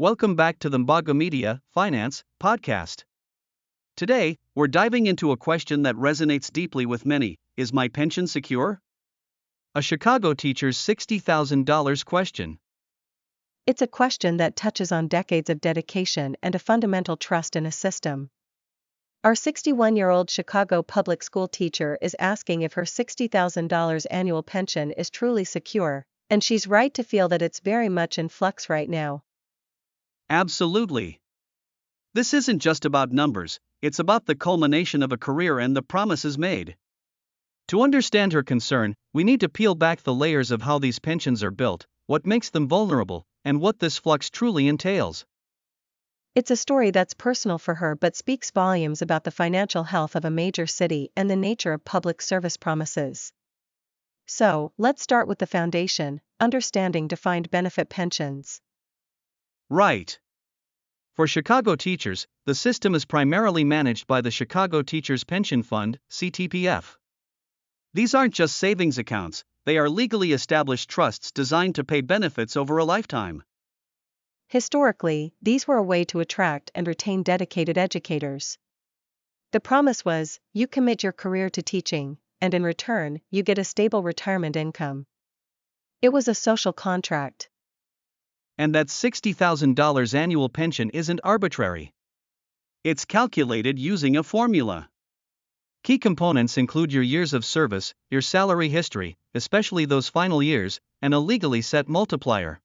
Welcome back to the MbaguMedia Finance Podcast. Today, we're diving into a question that resonates deeply with many: is my pension secure? A Chicago teacher's $60,000 question. It's a question that touches on decades of dedication and a fundamental trust in a system. Our 61-year-old Chicago public school teacher is asking if her $60,000 annual pension is truly secure, and she's right to feel that it's very much in flux right now. Absolutely. This isn't just about numbers, it's about the culmination of a career and the promises made. To understand her concern, we need to peel back the layers of how these pensions are built, what makes them vulnerable, and what this flux truly entails. It's a story that's personal for her but speaks volumes about the financial health of a major city and the nature of public service promises. So, let's start with the foundation: understanding defined benefit pensions. Right. For Chicago teachers, the system is primarily managed by the Chicago Teachers Pension Fund, CTPF. These aren't just savings accounts, they are legally established trusts designed to pay benefits over a lifetime. Historically, these were a way to attract and retain dedicated educators. The promise was, you commit your career to teaching, and in return, you get a stable retirement income. It was a social contract. And that $60,000 annual pension isn't arbitrary. It's calculated using a formula. Key components include your years of service, your salary history, especially those final years, and a legally set multiplier.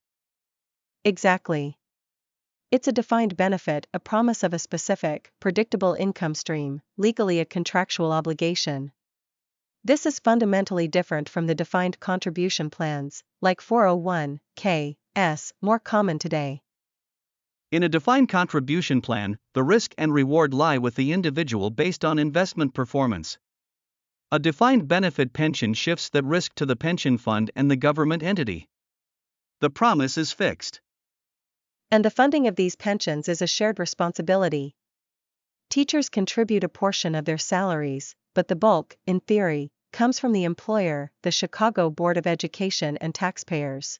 Exactly. It's a defined benefit, a promise of a specific, predictable income stream, legally a contractual obligation. This is fundamentally different from the defined contribution plans, like 401(k), more common today. In a defined contribution plan, the risk and reward lie with the individual based on investment performance. A defined benefit pension shifts that risk to the pension fund and the government entity. The promise is fixed. And the funding of these pensions is a shared responsibility. Teachers contribute a portion of their salaries, but the bulk, in theory, comes from the employer, the Chicago Board of Education, and taxpayers.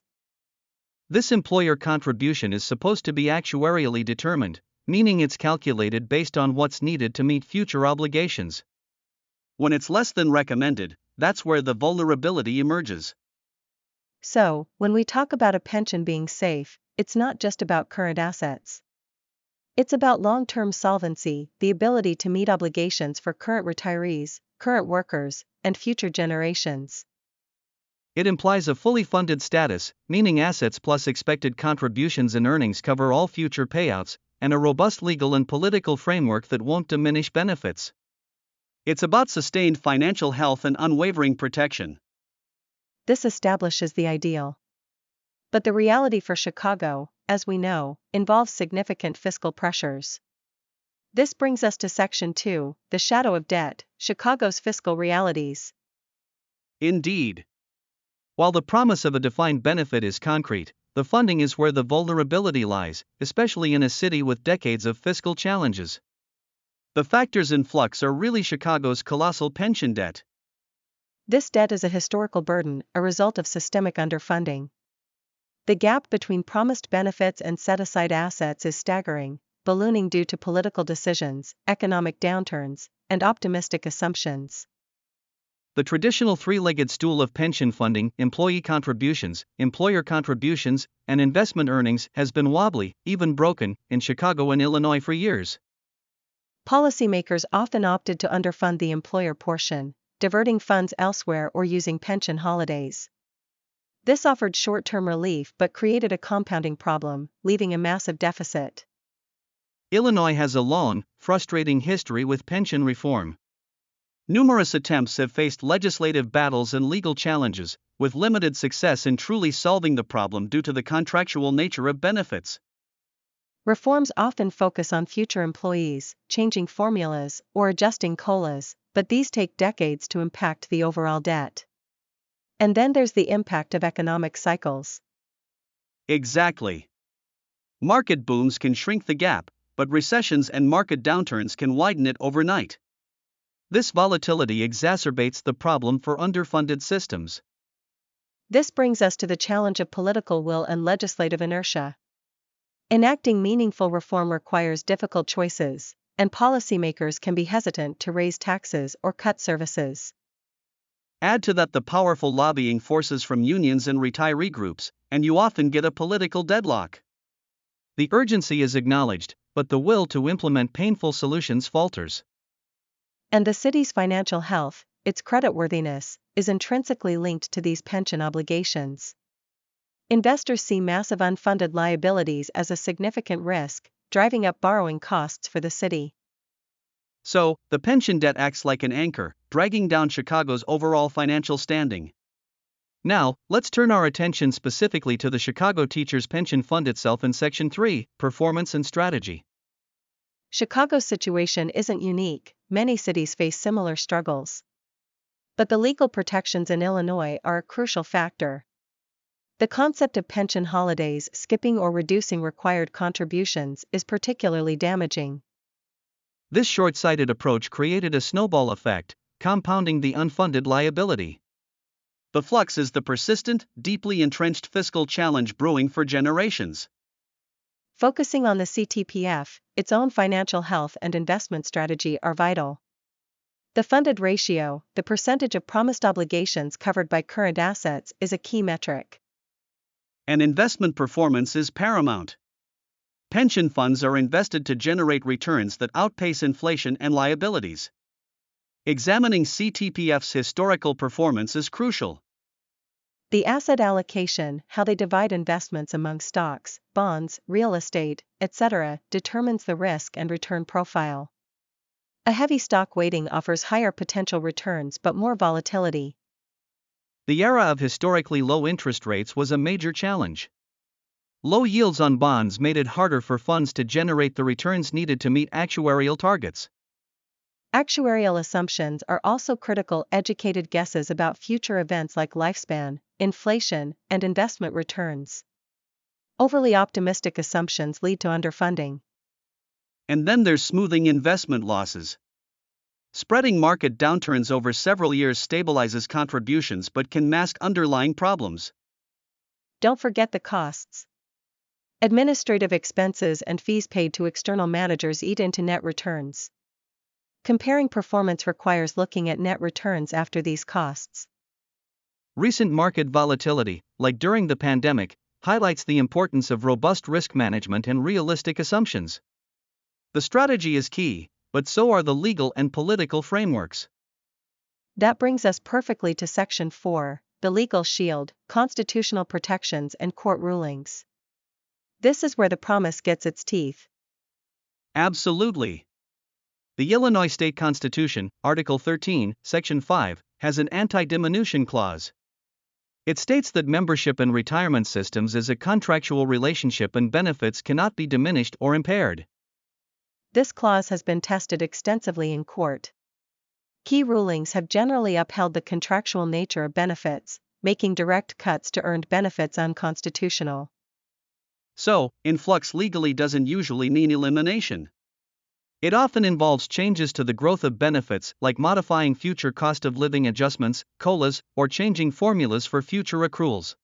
This employer contribution is supposed to be actuarially determined, meaning it's calculated based on what's needed to meet future obligations. When it's less than recommended, that's where the vulnerability emerges. So, when we talk about a pension being safe, it's not just about current assets. It's about long-term solvency, the ability to meet obligations for current retirees, current workers, and future generations. It implies a fully funded status, meaning assets plus expected contributions and earnings cover all future payouts, and a robust legal and political framework that won't diminish benefits. It's about sustained financial health and unwavering protection. This establishes the ideal. But the reality for Chicago, as we know, involves significant fiscal pressures. This brings us to Section 2, the shadow of debt, Chicago's fiscal realities. Indeed. While the promise of a defined benefit is concrete, the funding is where the vulnerability lies, especially in a city with decades of fiscal challenges. The factors in flux are really Chicago's colossal pension debt. This debt is a historical burden, a result of systemic underfunding. The gap between promised benefits and set-aside assets is staggering, ballooning due to political decisions, economic downturns, and optimistic assumptions. The traditional three-legged stool of pension funding, employee contributions, employer contributions, and investment earnings, has been wobbly, even broken, in Chicago and Illinois for years. Policymakers often opted to underfund the employer portion, diverting funds elsewhere or using pension holidays. This offered short-term relief but created a compounding problem, leaving a massive deficit. Illinois has a long, frustrating history with pension reform. Numerous attempts have faced legislative battles and legal challenges, with limited success in truly solving the problem due to the contractual nature of benefits. Reforms often focus on future employees, changing formulas, or adjusting COLAs, but these take decades to impact the overall debt. And then there's the impact of economic cycles. Exactly. Market booms can shrink the gap, but recessions and market downturns can widen it overnight. This volatility exacerbates the problem for underfunded systems. This brings us to the challenge of political will and legislative inertia. Enacting meaningful reform requires difficult choices, and policymakers can be hesitant to raise taxes or cut services. Add to that the powerful lobbying forces from unions and retiree groups, and you often get a political deadlock. The urgency is acknowledged, but the will to implement painful solutions falters. And the city's financial health, its creditworthiness, is intrinsically linked to these pension obligations. Investors see massive unfunded liabilities as a significant risk, driving up borrowing costs for the city. So, the pension debt acts like an anchor, dragging down Chicago's overall financial standing. Now, let's turn our attention specifically to the Chicago Teachers Pension Fund itself in Section 3, Performance and Strategy. Chicago's situation isn't unique, many cities face similar struggles. But the legal protections in Illinois are a crucial factor. The concept of pension holidays, skipping or reducing required contributions, is particularly damaging. This short-sighted approach created a snowball effect, compounding the unfunded liability. The flux is the persistent, deeply entrenched fiscal challenge brewing for generations. Focusing on the CTPF, its own financial health and investment strategy are vital. The funded ratio, the percentage of promised obligations covered by current assets, is a key metric. And investment performance is paramount. Pension funds are invested to generate returns that outpace inflation and liabilities. Examining CTPF's historical performance is crucial. The asset allocation, how they divide investments among stocks, bonds, real estate, etc., determines the risk and return profile. A heavy stock weighting offers higher potential returns but more volatility. The era of historically low interest rates was a major challenge. Low yields on bonds made it harder for funds to generate the returns needed to meet actuarial targets. Actuarial assumptions are also critical. Educated guesses about future events like lifespan, inflation, and investment returns. Overly optimistic assumptions lead to underfunding. And then there's smoothing investment losses. Spreading market downturns over several years stabilizes contributions but can mask underlying problems. Don't forget the costs. Administrative expenses and fees paid to external managers eat into net returns. Comparing performance requires looking at net returns after these costs. Recent market volatility, like during the pandemic, highlights the importance of robust risk management and realistic assumptions. The strategy is key, but so are the legal and political frameworks. That brings us perfectly to Section 4, the legal shield, constitutional protections and court rulings. This is where the promise gets its teeth. Absolutely. The Illinois State Constitution, Article 13, Section 5, has an anti-diminution clause. It states that membership in retirement systems is a contractual relationship and benefits cannot be diminished or impaired. This clause has been tested extensively in court. Key rulings have generally upheld the contractual nature of benefits, making direct cuts to earned benefits unconstitutional. So, influx legally doesn't usually mean elimination. It often involves changes to the growth of benefits, like modifying future cost of living adjustments, COLAs, or changing formulas for future accruals.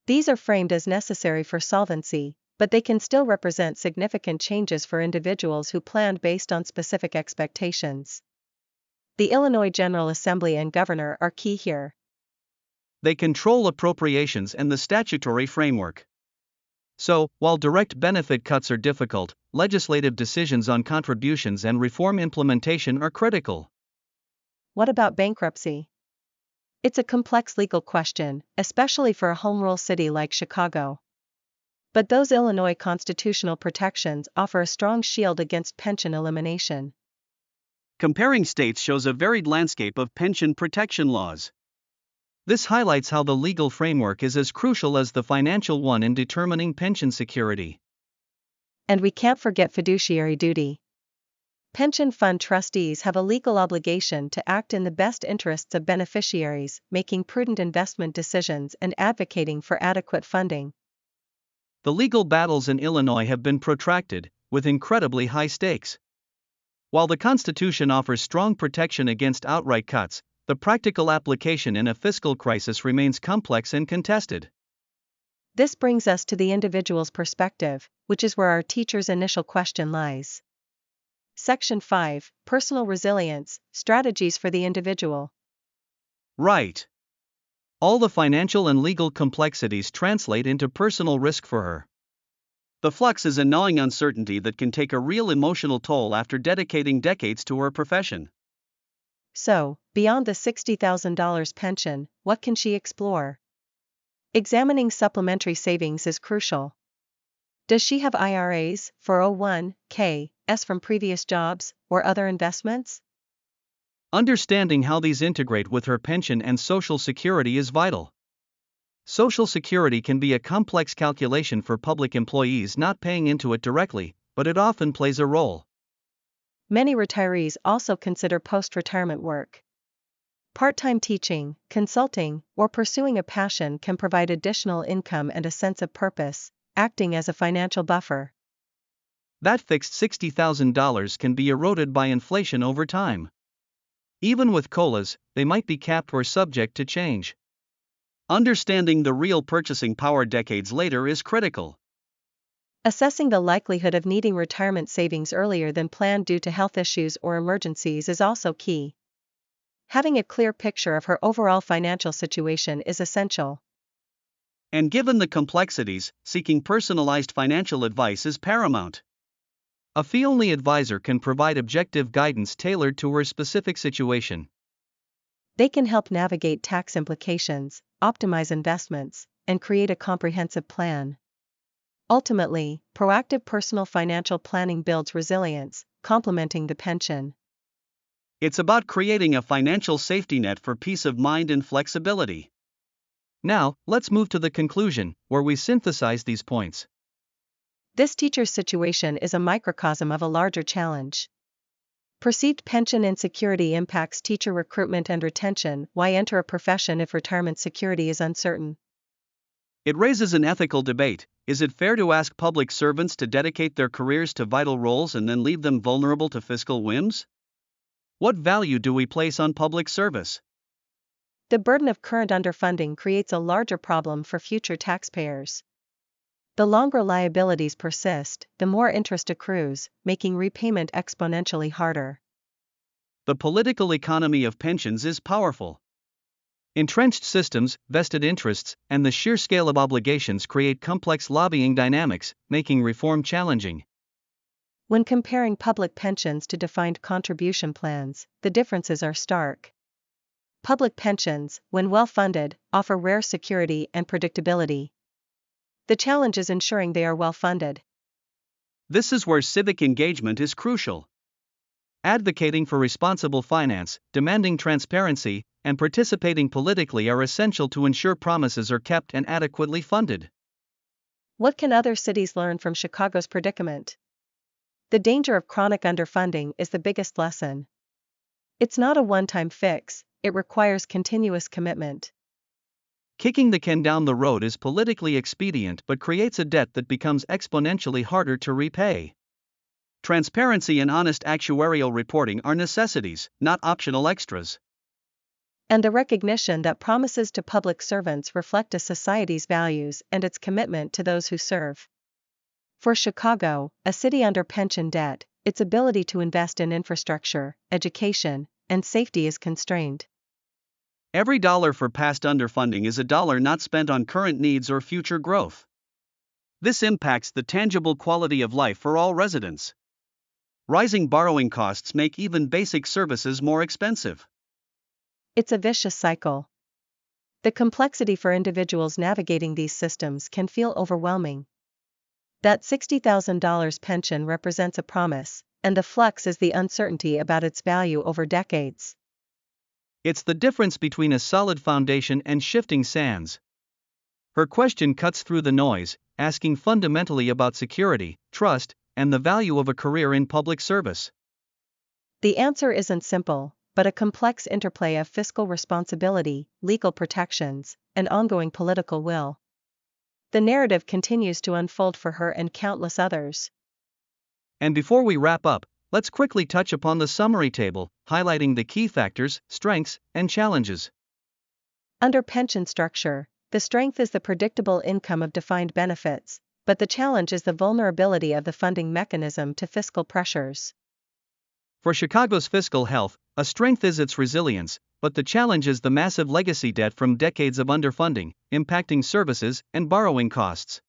These are framed as necessary for solvency, but they can still represent significant changes for individuals who planned based on specific expectations. The Illinois General Assembly and Governor are key here. They control appropriations and the statutory framework. So, while direct benefit cuts are difficult, legislative decisions on contributions and reform implementation are critical. What about bankruptcy? It's a complex legal question, especially for a home rule city like Chicago. But those Illinois constitutional protections offer a strong shield against pension elimination. Comparing states shows a varied landscape of pension protection laws. This highlights how the legal framework is as crucial as the financial one in determining pension security. And we can't forget fiduciary duty. Pension fund trustees have a legal obligation to act in the best interests of beneficiaries, making prudent investment decisions and advocating for adequate funding. The legal battles in Illinois have been protracted, with incredibly high stakes. While the Constitution offers strong protection against outright cuts, the practical application in a fiscal crisis remains complex and contested. This brings us to the individual's perspective, which is where our teacher's initial question lies. Section 5, Personal Resilience, Strategies for the Individual. Right. All the financial and legal complexities translate into personal risk for her. The flux is a gnawing uncertainty that can take a real emotional toll after dedicating decades to her profession. So, beyond the $60,000 pension, what can she explore? Examining supplementary savings is crucial. Does she have IRAs, 401(k)s from previous jobs, or other investments? Understanding how these integrate with her pension and Social Security is vital. Social Security can be a complex calculation for public employees not paying into it directly, but it often plays a role. Many retirees also consider post-retirement work. Part-time teaching, consulting, or pursuing a passion can provide additional income and a sense of purpose, acting as a financial buffer. That fixed $60,000 can be eroded by inflation over time. Even with COLAs, they might be capped or subject to change. Understanding the real purchasing power decades later is critical. Assessing the likelihood of needing retirement savings earlier than planned due to health issues or emergencies is also key. Having a clear picture of her overall financial situation is essential. And given the complexities, seeking personalized financial advice is paramount. A fee-only advisor can provide objective guidance tailored to her specific situation. They can help navigate tax implications, optimize investments, and create a comprehensive plan. Ultimately, proactive personal financial planning builds resilience, complementing the pension. It's about creating a financial safety net for peace of mind and flexibility. Now, let's move to the conclusion, where we synthesize these points. This teacher's situation is a microcosm of a larger challenge. Perceived pension insecurity impacts teacher recruitment and retention. Why enter a profession if retirement security is uncertain? It raises an ethical debate. Is it fair to ask public servants to dedicate their careers to vital roles and then leave them vulnerable to fiscal whims? What value do we place on public service? The burden of current underfunding creates a larger problem for future taxpayers. The longer liabilities persist, the more interest accrues, making repayment exponentially harder. The political economy of pensions is powerful. Entrenched systems, vested interests, and the sheer scale of obligations create complex lobbying dynamics, making reform challenging. When comparing public pensions to defined contribution plans, the differences are stark. Public pensions, when well-funded, offer rare security and predictability. The challenge is ensuring they are well-funded. This is where civic engagement is crucial. Advocating for responsible finance, demanding transparency, and participating politically are essential to ensure promises are kept and adequately funded. What can other cities learn from Chicago's predicament? The danger of chronic underfunding is the biggest lesson. It's not a one-time fix, it requires continuous commitment. Kicking the can down the road is politically expedient but creates a debt that becomes exponentially harder to repay. Transparency and honest actuarial reporting are necessities, not optional extras. And the recognition that promises to public servants reflect a society's values and its commitment to those who serve. For Chicago, a city under pension debt, its ability to invest in infrastructure, education, and safety is constrained. Every dollar for past underfunding is a dollar not spent on current needs or future growth. This impacts the tangible quality of life for all residents. Rising borrowing costs make even basic services more expensive. It's a vicious cycle. The complexity for individuals navigating these systems can feel overwhelming. That $60,000 pension represents a promise, and the flux is the uncertainty about its value over decades. It's the difference between a solid foundation and shifting sands. Her question cuts through the noise, asking fundamentally about security, trust, and the value of a career in public service. The answer isn't simple, but a complex interplay of fiscal responsibility, legal protections, and ongoing political will. The narrative continues to unfold for her and countless others. And before we wrap up, let's quickly touch upon the summary table, highlighting the key factors, strengths, and challenges. Under pension structure, The strength is the predictable income of defined benefits, but the challenge is the vulnerability of the funding mechanism to fiscal pressures. For Chicago's fiscal health, a strength is its resilience, but the challenge is the massive legacy debt from decades of underfunding, impacting services and borrowing costs.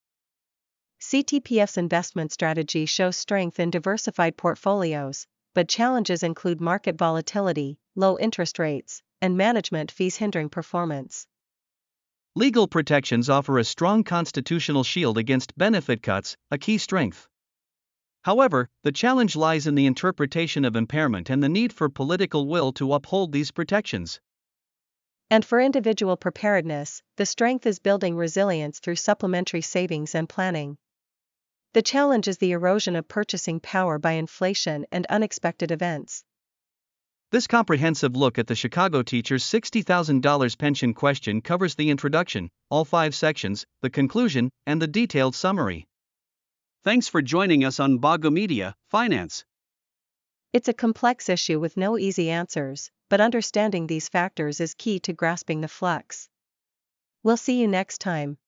CTPF's investment strategy shows strength in diversified portfolios, but challenges include market volatility, low interest rates, and management fees hindering performance. Legal protections offer a strong constitutional shield against benefit cuts, a key strength. However, the challenge lies in the interpretation of impairment and the need for political will to uphold these protections. And for individual preparedness, the strength is building resilience through supplementary savings and planning. The challenge is the erosion of purchasing power by inflation and unexpected events. This comprehensive look at the Chicago teacher's $60,000 pension question covers the introduction, all 5 sections, the conclusion, and the detailed summary. Thanks for joining us on MbaguMedia Finance. It's a complex issue with no easy answers, but understanding these factors is key to grasping the flux. We'll see you next time.